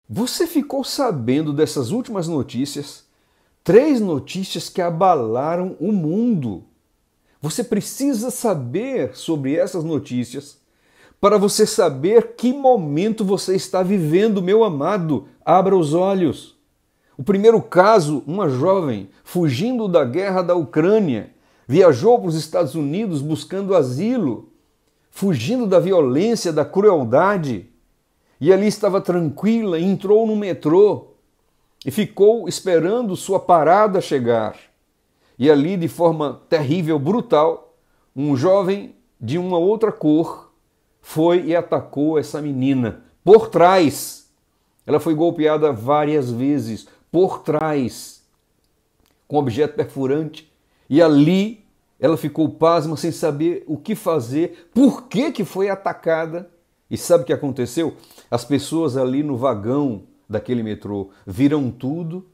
Você ficou sabendo dessas últimas notícias? 3 notícias que abalaram o mundo. Você precisa saber sobre essas notícias para você saber que momento você está vivendo, meu amado. Abra os olhos. O primeiro caso, uma jovem fugindo da guerra da Ucrânia, viajou para os Estados Unidos buscando asilo, fugindo da violência, da crueldade. E ali estava tranquila, entrou no metrô e ficou esperando sua parada chegar. E ali, de forma terrível, brutal, um jovem de uma outra cor foi e atacou essa menina por trás. Ela foi golpeada várias vezes por trás com objeto perfurante. E ali ela ficou pasma, sem saber o que fazer, por que foi atacada. E sabe o que aconteceu? As pessoas ali no vagão daquele metrô viram tudo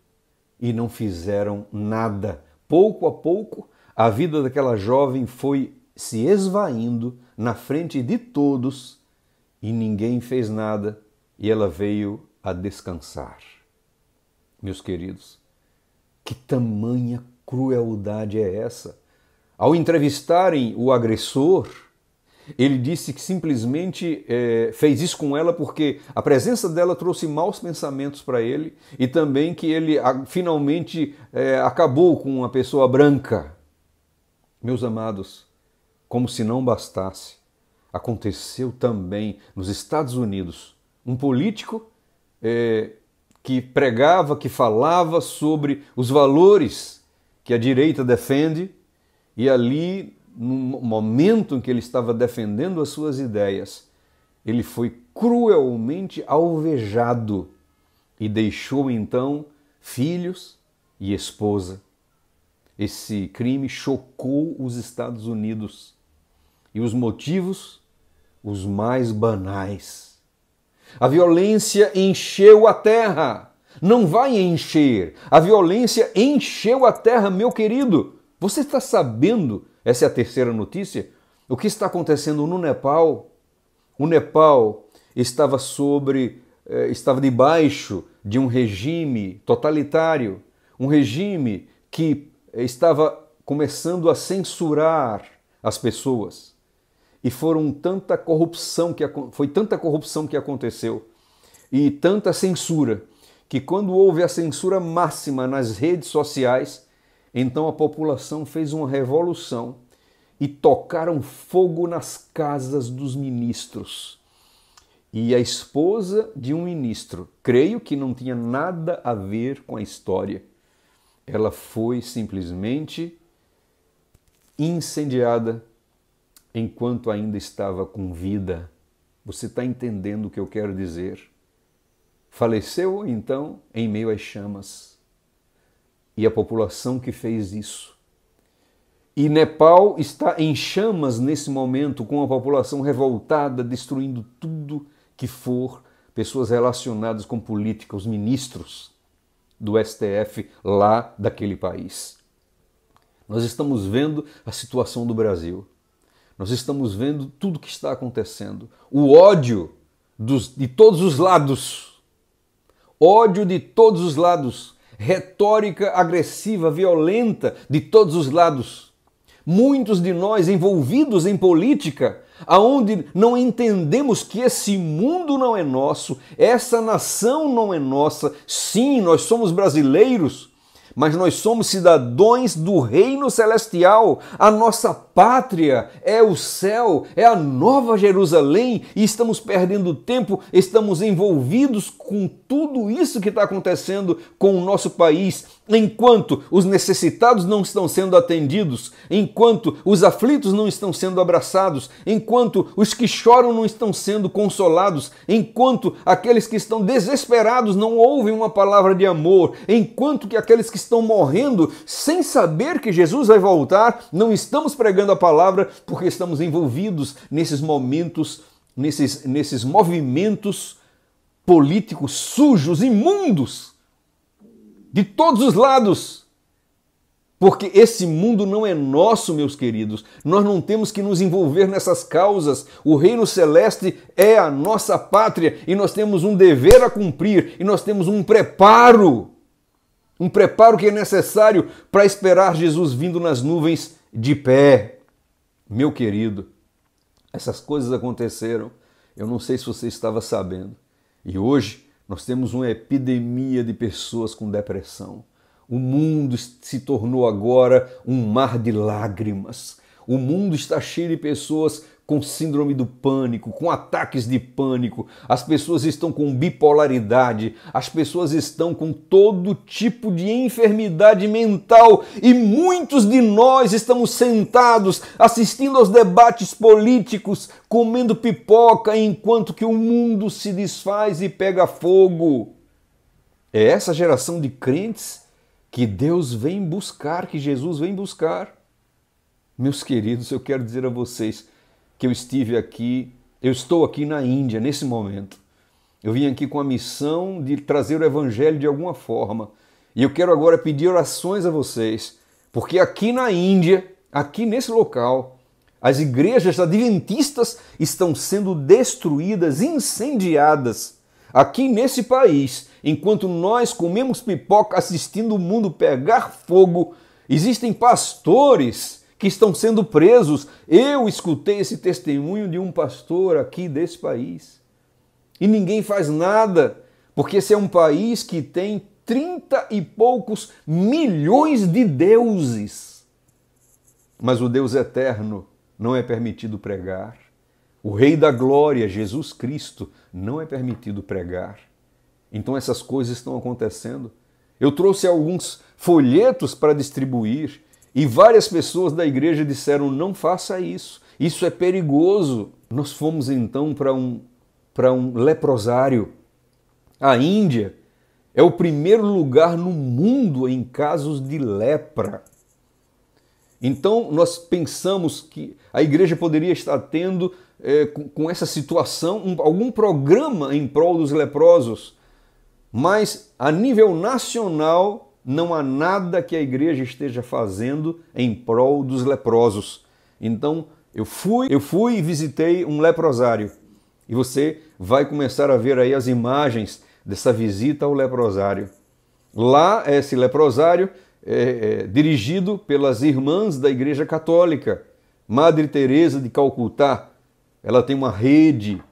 e não fizeram nada. Pouco a pouco, a vida daquela jovem foi se esvaindo na frente de todos e ninguém fez nada e ela veio a descansar. Meus queridos, que tamanha crueldade é essa? Ao entrevistarem o agressor, ele disse que simplesmente fez isso com ela porque a presença dela trouxe maus pensamentos para ele e também que ele finalmente acabou com uma pessoa branca. Meus amados, como se não bastasse, aconteceu também nos Estados Unidos um político que pregava, que falava sobre os valores que a direita defende e ali, no momento em que ele estava defendendo as suas ideias, ele foi cruelmente alvejado e deixou então filhos e esposa. Esse crime chocou os Estados Unidos e os motivos, os mais banais. A violência encheu a terra. Não vai encher. A violência encheu a terra, meu querido. Você está sabendo? Essa é a terceira notícia. O que está acontecendo no Nepal? O Nepal estava debaixo de um regime totalitário, um regime que estava começando a censurar as pessoas. E foi tanta corrupção que aconteceu e tanta censura que quando houve a censura máxima nas redes sociais, então a população fez uma revolução e tocaram fogo nas casas dos ministros. E a esposa de um ministro, creio que não tinha nada a ver com a história, ela foi simplesmente incendiada enquanto ainda estava com vida. Você está entendendo o que eu quero dizer? Faleceu então em meio às chamas. E a população que fez isso. E Nepal está em chamas nesse momento, com a população revoltada, destruindo tudo que for pessoas relacionadas com política, os ministros do STF lá daquele país. Nós estamos vendo a situação do Brasil. Nós estamos vendo tudo o que está acontecendo. O ódio de todos os lados. Ódio de todos os lados. Retórica agressiva, violenta de todos os lados. Muitos de nós envolvidos em política, aonde não entendemos que esse mundo não é nosso, essa nação não é nossa. Sim, nós somos brasileiros, mas nós somos cidadãos do reino celestial. A nossa pátria é o céu, é a nova Jerusalém e estamos perdendo tempo, estamos envolvidos com tudo isso que está acontecendo com o nosso país, enquanto os necessitados não estão sendo atendidos, enquanto os aflitos não estão sendo abraçados, enquanto os que choram não estão sendo consolados, enquanto aqueles que estão desesperados não ouvem uma palavra de amor, enquanto que aqueles que estão morrendo sem saber que Jesus vai voltar, não estamos pregando a palavra porque estamos envolvidos nesses momentos, nesses movimentos políticos sujos, imundos, de todos os lados. Porque esse mundo não é nosso, meus queridos. Nós não temos que nos envolver nessas causas. O reino celeste é a nossa pátria e nós temos um dever a cumprir e nós temos um preparo que é necessário para esperar Jesus vindo nas nuvens de pé. Meu querido, essas coisas aconteceram. Eu não sei se você estava sabendo. E hoje nós temos uma epidemia de pessoas com depressão. O mundo se tornou agora um mar de lágrimas. O mundo está cheio de pessoas com síndrome do pânico, com ataques de pânico. As pessoas estão com bipolaridade, as pessoas estão com todo tipo de enfermidade mental e muitos de nós estamos sentados assistindo aos debates políticos, comendo pipoca enquanto que o mundo se desfaz e pega fogo. É essa geração de crentes que Deus vem buscar, que Jesus vem buscar. Meus queridos, eu quero dizer a vocês que eu estou aqui na Índia nesse momento. Eu vim aqui com a missão de trazer o evangelho de alguma forma. E eu quero agora pedir orações a vocês, porque aqui na Índia, aqui nesse local, as igrejas adventistas estão sendo destruídas, incendiadas. Aqui nesse país, enquanto nós comemos pipoca assistindo o mundo pegar fogo, existem pastores que estão sendo presos. Eu escutei esse testemunho de um pastor aqui desse país. E ninguém faz nada, porque esse é um país que tem 30 e poucos milhões de deuses. Mas o Deus eterno não é permitido pregar. O Rei da Glória, Jesus Cristo, não é permitido pregar. Então essas coisas estão acontecendo. Eu trouxe alguns folhetos para distribuir e várias pessoas da igreja disseram: não faça isso, isso é perigoso. Nós fomos então para um leprosário. A Índia é o primeiro lugar no mundo em casos de lepra. Então nós pensamos que a igreja poderia estar tendo com essa situação algum programa em prol dos leprosos, mas a nível nacional não há nada que a igreja esteja fazendo em prol dos leprosos. Então eu fui e visitei um leprosário e você vai começar a ver aí as imagens dessa visita ao leprosário. Lá esse leprosário é dirigido pelas irmãs da Igreja Católica. Madre Teresa de Calcutá, ela tem uma rede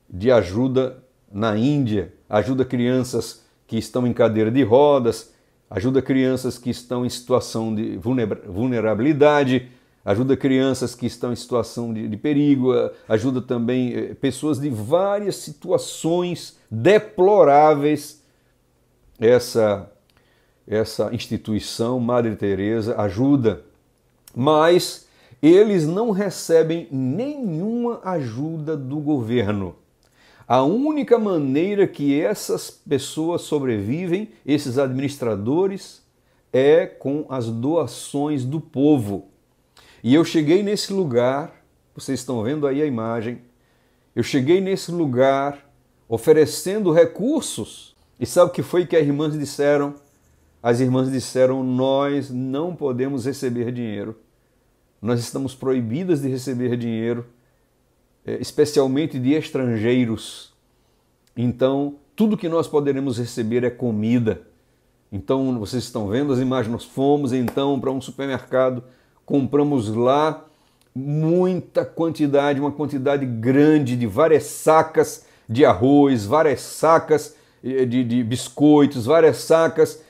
de ajuda na Índia, ajuda crianças que estão em cadeira de rodas, ajuda crianças que estão em situação de vulnerabilidade, ajuda crianças que estão em situação de perigo, ajuda também pessoas de várias situações deploráveis. Essa instituição, Madre Teresa, ajuda, mas eles não recebem nenhuma ajuda do governo. A única maneira que essas pessoas sobrevivem, esses administradores, é com as doações do povo. E eu cheguei nesse lugar, vocês estão vendo aí a imagem, eu cheguei nesse lugar oferecendo recursos. E sabe o que foi que as irmãs disseram? As irmãs disseram: nós não podemos receber dinheiro. Nós estamos proibidas de receber dinheiro, especialmente de estrangeiros. Então, tudo que nós poderemos receber é comida. Então, vocês estão vendo as imagens, nós fomos então para um supermercado, compramos lá muita quantidade, uma quantidade grande de várias sacas de arroz, várias sacas de biscoitos, várias sacas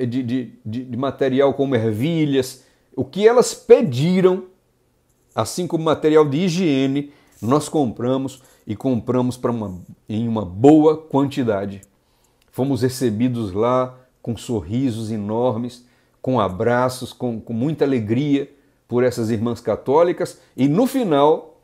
de material como ervilhas. O que elas pediram, assim como material de higiene, nós compramos e compramos em uma boa quantidade. Fomos recebidos lá com sorrisos enormes, com abraços, com muita alegria por essas irmãs católicas. E no final,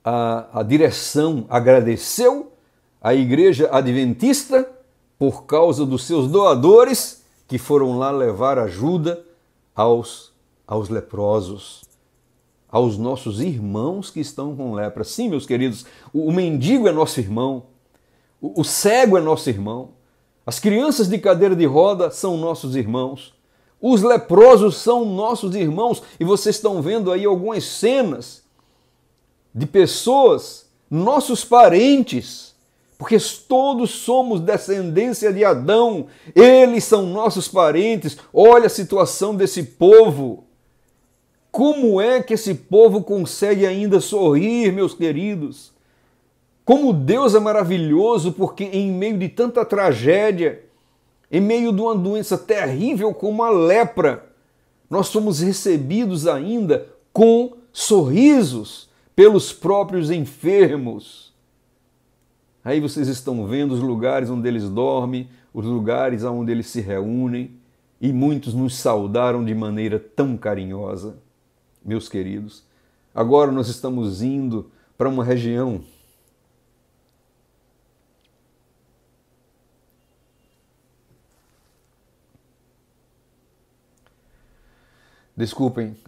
a direção agradeceu a Igreja Adventista por causa dos seus doadores que foram lá levar ajuda aos leprosos, aos nossos irmãos que estão com lepra. Sim, meus queridos, o mendigo é nosso irmão, o cego é nosso irmão, as crianças de cadeira de roda são nossos irmãos, Os leprosos são nossos irmãos. E vocês estão vendo aí algumas cenas de pessoas, nossos parentes, porque todos somos descendência de Adão. Eles são nossos parentes. Olha a situação desse povo. Como é que esse povo consegue ainda sorrir, meus queridos? Como Deus é maravilhoso, porque em meio de tanta tragédia, em meio de uma doença terrível como a lepra, nós somos recebidos ainda com sorrisos pelos próprios enfermos. Aí vocês estão vendo os lugares onde eles dormem, os lugares onde eles se reúnem, e muitos nos saudaram de maneira tão carinhosa. Meus queridos, agora nós estamos indo para uma região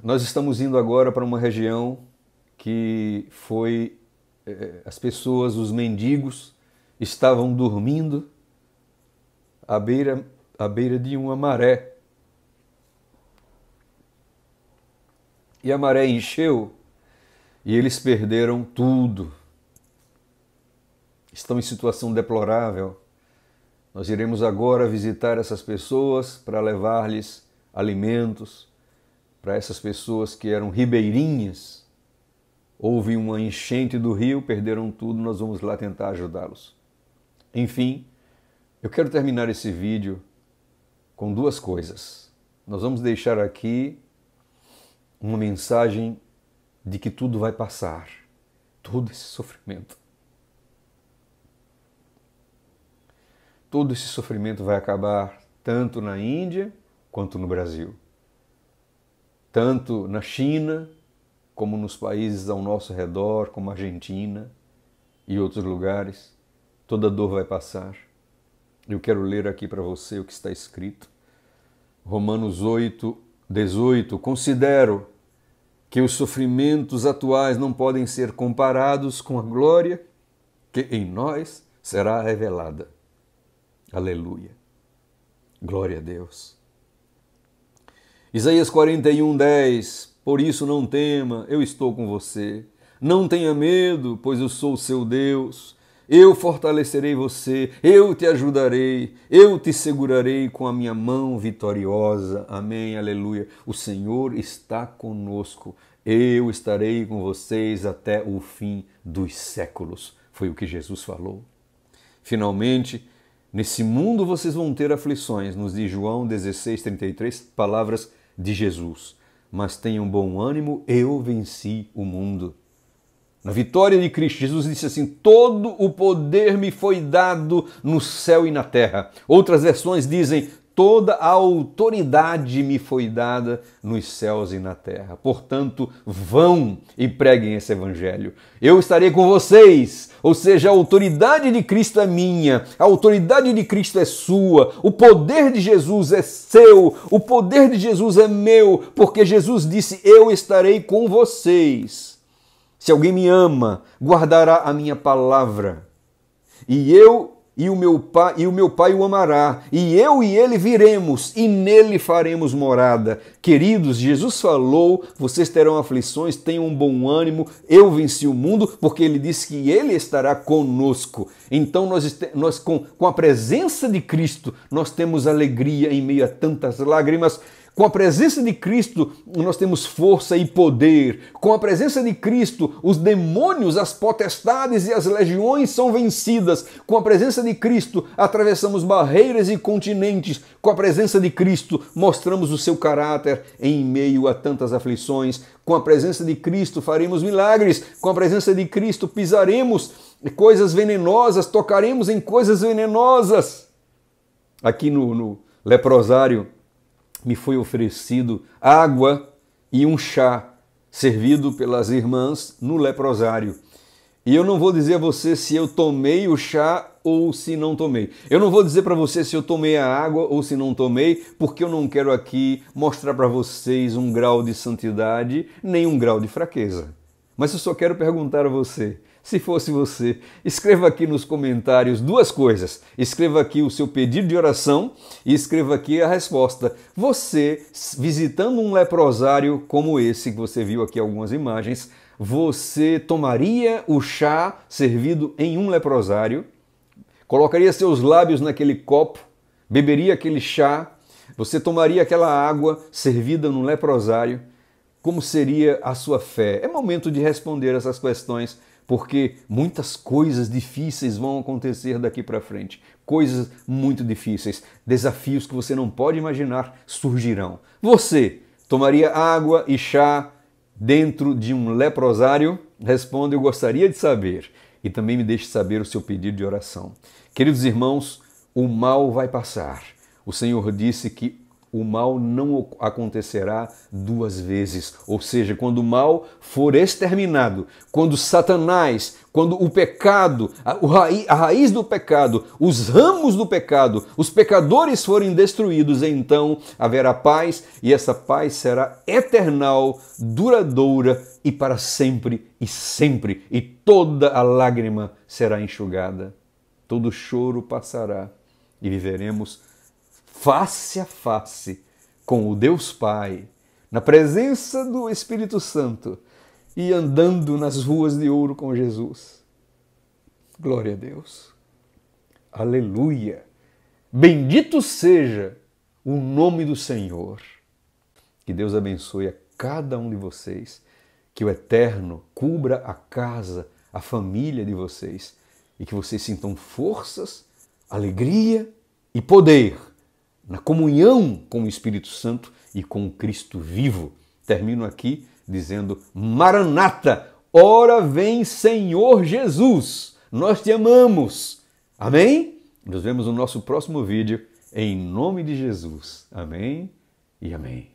nós estamos indo agora para uma região que foi as pessoas, os mendigos, estavam dormindo à beira de uma maré. E a maré encheu e eles perderam tudo. Estão em situação deplorável. Nós iremos agora visitar essas pessoas para levar-lhes alimentos, para essas pessoas que eram ribeirinhas. Houve uma enchente do rio, perderam tudo, nós vamos lá tentar ajudá-los. Enfim, eu quero terminar esse vídeo com duas coisas. Nós vamos deixar aqui uma mensagem de que tudo vai passar, todo esse sofrimento. Todo esse sofrimento vai acabar tanto na Índia quanto no Brasil. Tanto na China, como nos países ao nosso redor, como a Argentina e outros lugares. Toda dor vai passar. Eu quero ler aqui para você o que está escrito. Romanos 8, 18. Considero que os sofrimentos atuais não podem ser comparados com a glória que em nós será revelada. Aleluia. Glória a Deus. Isaías 41, 10. Por isso não tema, eu estou com você. Não tenha medo, pois eu sou o seu Deus. Eu fortalecerei você, eu te ajudarei, eu te segurarei com a minha mão vitoriosa. Amém, aleluia. O Senhor está conosco. Eu estarei com vocês até o fim dos séculos. Foi o que Jesus falou. Finalmente, nesse mundo vocês vão ter aflições, nos diz João 16, 33, palavras de Jesus. Mas tenham bom ânimo, eu venci o mundo. Na vitória de Cristo, Jesus disse assim, todo o poder me foi dado no céu e na terra. Outras versões dizem, toda a autoridade me foi dada nos céus e na terra. Portanto, vão e preguem esse evangelho. Eu estarei com vocês, ou seja, a autoridade de Cristo é minha, a autoridade de Cristo é sua, o poder de Jesus é seu, o poder de Jesus é meu, porque Jesus disse, eu estarei com vocês. Se alguém me ama, guardará a minha palavra, e o meu Pai o amará, e eu e ele viremos, e nele faremos morada. Queridos, Jesus falou, vocês terão aflições, tenham um bom ânimo, eu venci o mundo, porque ele disse que ele estará conosco. Então nós com a presença de Cristo, nós temos alegria em meio a tantas lágrimas. Com a presença de Cristo, nós temos força e poder. Com a presença de Cristo, os demônios, as potestades e as legiões são vencidas. Com a presença de Cristo, atravessamos barreiras e continentes. Com a presença de Cristo, mostramos o seu caráter em meio a tantas aflições. Com a presença de Cristo, faremos milagres. Com a presença de Cristo, pisaremos coisas venenosas, tocaremos em coisas venenosas. Aqui no leprosário, me foi oferecido água e um chá servido pelas irmãs no leprosário. E eu não vou dizer a você se eu tomei o chá ou se não tomei. Eu não vou dizer para você se eu tomei a água ou se não tomei, porque eu não quero aqui mostrar para vocês um grau de santidade nem um grau de fraqueza. Mas eu só quero perguntar a você, Se fosse você, escreva aqui nos comentários duas coisas. Escreva aqui o seu pedido de oração e escreva aqui a resposta. Você, visitando um leprosário como esse, que você viu aqui algumas imagens, você tomaria o chá servido em um leprosário, colocaria seus lábios naquele copo, beberia aquele chá, você tomaria aquela água servida num leprosário. Como seria a sua fé? É momento de responder essas questões, porque muitas coisas difíceis vão acontecer daqui para frente. Coisas muito difíceis, desafios que você não pode imaginar surgirão. Você tomaria água e chá dentro de um leprosário? Responda, eu gostaria de saber. E também me deixe saber o seu pedido de oração. Queridos irmãos, o mal vai passar. O Senhor disse que o mal não acontecerá duas vezes. Ou seja, quando o mal for exterminado, quando Satanás, quando o pecado, a raiz do pecado, os ramos do pecado, os pecadores forem destruídos, então haverá paz e essa paz será eternal, duradoura e para sempre e sempre. E toda a lágrima será enxugada, todo choro passará e viveremos face a face com o Deus Pai, na presença do Espírito Santo e andando nas ruas de ouro com Jesus. Glória a Deus. Aleluia. Bendito seja o nome do Senhor. Que Deus abençoe a cada um de vocês, que o Eterno cubra a casa, a família de vocês e que vocês sintam forças, alegria e poder na comunhão com o Espírito Santo e com o Cristo vivo. Termino aqui dizendo: Maranata, ora vem Senhor Jesus, nós te amamos. Amém? Nos vemos no nosso próximo vídeo, em nome de Jesus. Amém e amém.